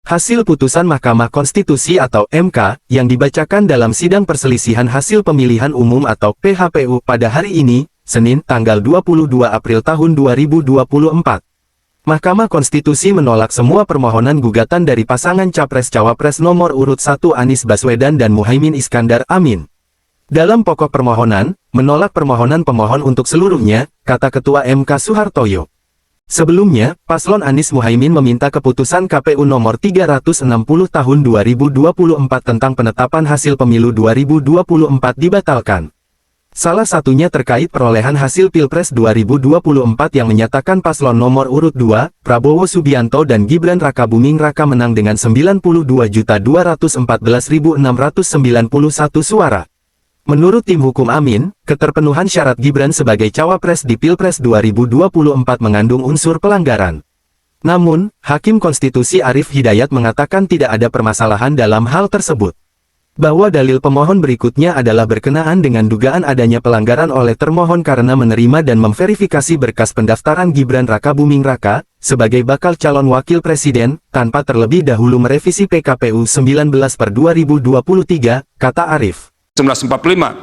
Hasil putusan Mahkamah Konstitusi atau MK, yang dibacakan dalam Sidang Perselisihan Hasil Pemilihan Umum atau PHPU pada hari ini, Senin, tanggal 22 April tahun 2024. Mahkamah Konstitusi menolak semua permohonan gugatan dari pasangan Capres-Cawapres nomor urut 1 Anies Baswedan dan Muhaimin Iskandar Amin. Dalam pokok permohonan, menolak permohonan pemohon untuk seluruhnya, kata Ketua MK Soehartoyo. Sebelumnya, Paslon Anies Muhaimin meminta keputusan KPU nomor 360 tahun 2024 tentang penetapan hasil pemilu 2024 dibatalkan. Salah satunya terkait perolehan hasil Pilpres 2024 yang menyatakan paslon nomor urut 2, Prabowo Subianto dan Gibran Rakabuming Raka menang dengan 92.214.691 suara. Menurut tim hukum Amin, keterpenuhan syarat Gibran sebagai cawapres di Pilpres 2024 mengandung unsur pelanggaran. Namun, Hakim Konstitusi Arief Hidayat mengatakan tidak ada permasalahan dalam hal tersebut. Bahwa dalil pemohon berikutnya adalah berkenaan dengan dugaan adanya pelanggaran oleh termohon karena menerima dan memverifikasi berkas pendaftaran Gibran Rakabuming Raka sebagai bakal calon wakil presiden, tanpa terlebih dahulu merevisi PKPU 19/2023, kata Arief. 1945.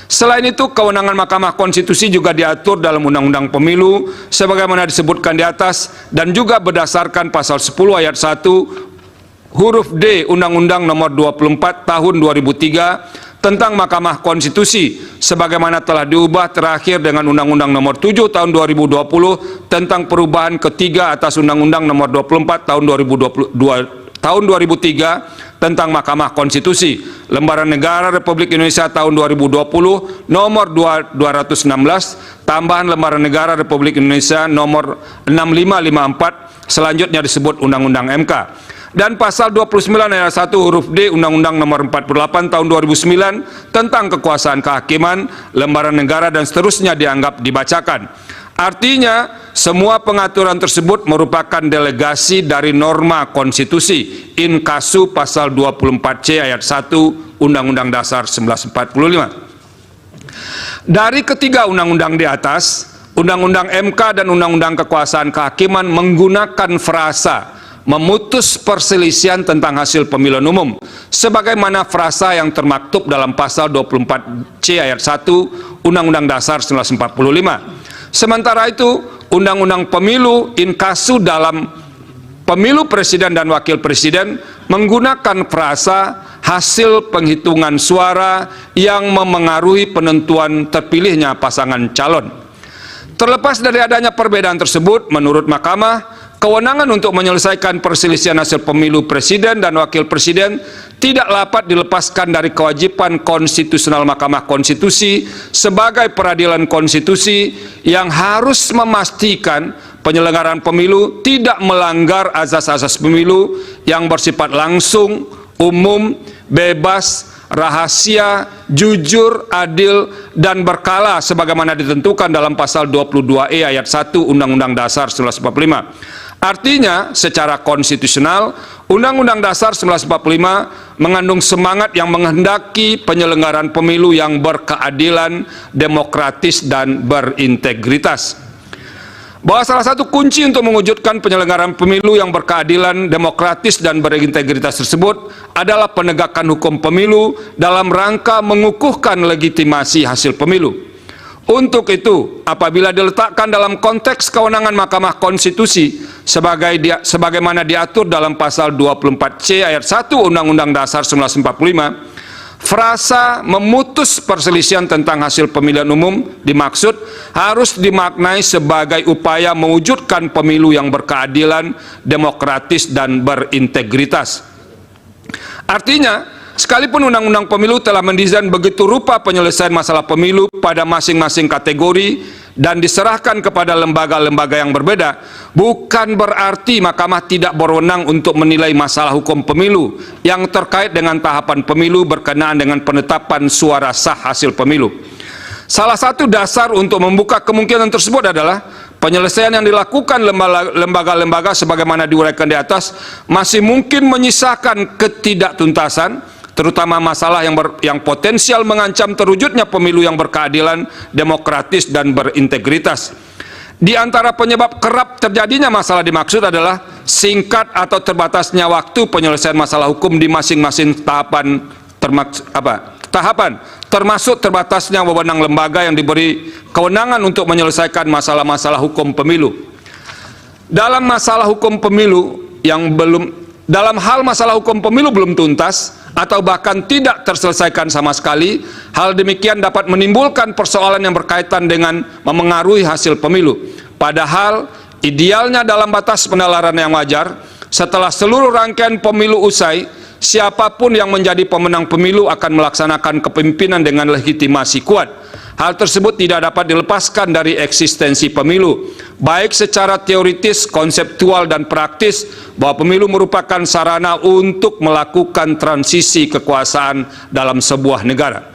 Selain itu, kewenangan Mahkamah Konstitusi juga diatur dalam Undang-Undang Pemilu sebagaimana disebutkan di atas dan juga berdasarkan pasal 10 ayat 1 huruf D Undang-Undang Nomor 24 Tahun 2003 tentang Mahkamah Konstitusi sebagaimana telah diubah terakhir dengan Undang-Undang Nomor 7 Tahun 2020 tentang perubahan ketiga atas Undang-Undang Nomor 24 Tahun 2003 tentang Mahkamah Konstitusi, Lembaran Negara Republik Indonesia tahun 2020 nomor 216, tambahan Lembaran Negara Republik Indonesia nomor 6554, selanjutnya disebut Undang-Undang MK. Dan pasal 29 ayat 1 huruf D Undang-Undang nomor 48 tahun 2009 tentang kekuasaan kehakiman, lembaran negara dan seterusnya dianggap dibacakan. Artinya, semua pengaturan tersebut merupakan delegasi dari norma konstitusi in casu pasal 24C ayat 1 Undang-Undang Dasar 1945. Dari ketiga undang-undang di atas, Undang-Undang MK dan Undang-Undang Kekuasaan Kehakiman menggunakan frasa memutus perselisihan tentang hasil pemilihan umum sebagaimana frasa yang termaktub dalam pasal 24C ayat 1 Undang-Undang Dasar 1945. Sementara itu, Undang-Undang Pemilu in casu dalam pemilu presiden dan wakil presiden menggunakan frasa hasil penghitungan suara yang memengaruhi penentuan terpilihnya pasangan calon. Terlepas dari adanya perbedaan tersebut, menurut Mahkamah, kewenangan untuk menyelesaikan perselisihan hasil pemilu presiden dan wakil presiden tidak dapat dilepaskan dari kewajiban konstitusional Mahkamah Konstitusi sebagai peradilan konstitusi yang harus memastikan penyelenggaraan pemilu tidak melanggar azas-azas pemilu yang bersifat langsung, umum, bebas, rahasia, jujur, adil, dan berkala sebagaimana ditentukan dalam pasal 22E ayat 1 Undang-Undang Dasar 1945. Artinya, secara konstitusional, Undang-Undang Dasar 1945 mengandung semangat yang menghendaki penyelenggaraan pemilu yang berkeadilan, demokratis, dan berintegritas. Bahwa salah satu kunci untuk mewujudkan penyelenggaraan pemilu yang berkeadilan, demokratis, dan berintegritas tersebut adalah penegakan hukum pemilu dalam rangka mengukuhkan legitimasi hasil pemilu. Untuk itu, apabila diletakkan dalam konteks kewenangan Mahkamah Konstitusi sebagaimana diatur dalam pasal 24C ayat 1 Undang-Undang Dasar 1945, frasa memutus perselisihan tentang hasil pemilihan umum dimaksud harus dimaknai sebagai upaya mewujudkan pemilu yang berkeadilan, demokratis, dan berintegritas. Artinya, sekalipun Undang-Undang Pemilu telah mendesain begitu rupa penyelesaian masalah pemilu pada masing-masing kategori dan diserahkan kepada lembaga-lembaga yang berbeda, bukan berarti Mahkamah tidak berwenang untuk menilai masalah hukum pemilu yang terkait dengan tahapan pemilu berkenaan dengan penetapan suara sah hasil pemilu. Salah satu dasar untuk membuka kemungkinan tersebut adalah penyelesaian yang dilakukan lembaga-lembaga sebagaimana diuraikan di atas masih mungkin menyisakan ketidaktuntasan, terutama masalah yang potensial mengancam terwujudnya pemilu yang berkeadilan, demokratis, dan berintegritas. Di antara penyebab kerap terjadinya masalah dimaksud adalah singkat atau terbatasnya waktu penyelesaian masalah hukum di masing-masing tahapan, termasuk terbatasnya wewenang lembaga yang diberi kewenangan untuk menyelesaikan masalah-masalah hukum pemilu. Dalam masalah hukum pemilu dalam hal masalah hukum pemilu belum tuntas atau bahkan tidak terselesaikan sama sekali, hal demikian dapat menimbulkan persoalan yang berkaitan dengan memengaruhi hasil pemilu. Padahal idealnya dalam batas penalaran yang wajar, setelah seluruh rangkaian pemilu usai, siapapun yang menjadi pemenang pemilu akan melaksanakan kepemimpinan dengan legitimasi kuat. Hal tersebut tidak dapat dilepaskan dari eksistensi pemilu, baik secara teoritis, konseptual, dan praktis, bahwa pemilu merupakan sarana untuk melakukan transisi kekuasaan dalam sebuah negara.